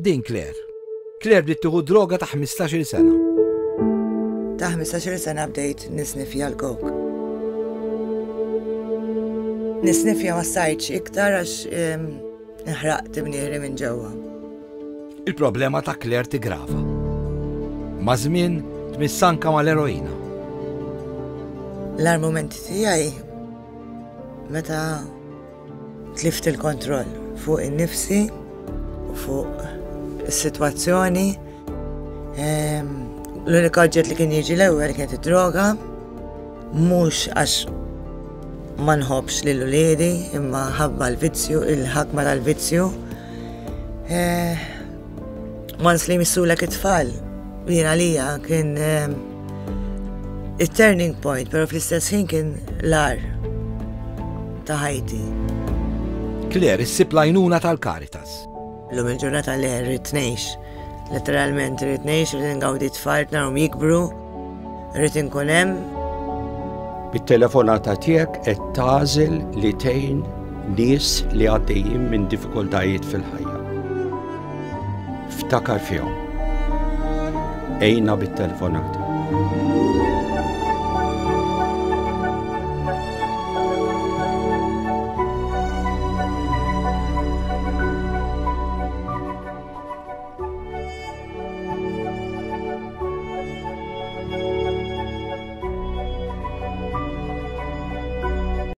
Din Claire. Claire bdiet tieħu droga ta' 15-il sena. Ta' 15 sena bdejt nisnifja l-kok. Nisnifja ma sajtx iktar għax ħraqt bnieħri minn ġewwa. Il-problema ta' Claire tigrava. Ma' żmien tmissanka mal-eroina. L-armumenti tiegħi meta tlift il-kontroll fuq in-nifsi u fuq is-sitwazzjoni. L-unika oġġett li kien jiġi l-ewwel kienet id-droga, mhux għax ma nħobbx lil uliedi imma ħabba l-vizzju, il-ħakma tal-vizzju. Once li missulek it-tfal, jien għalija kien it-turning point, pero fl-istess ħin kien l-ar ta' ħajti. Claire issib l-għajnuna tal-Caritas. L-lum il-ġurnata li rritnejx, letteralment rritnejx, rrit ngawdi t-tfal narum jikbru, rrit nkun hemm. Bit-telefonata tiegħek qed tagħżel li tgħin nies li għaddejjin minn diffikultajiet fil-ħajja. Ftakar fihom. Ejna bit-telefonata.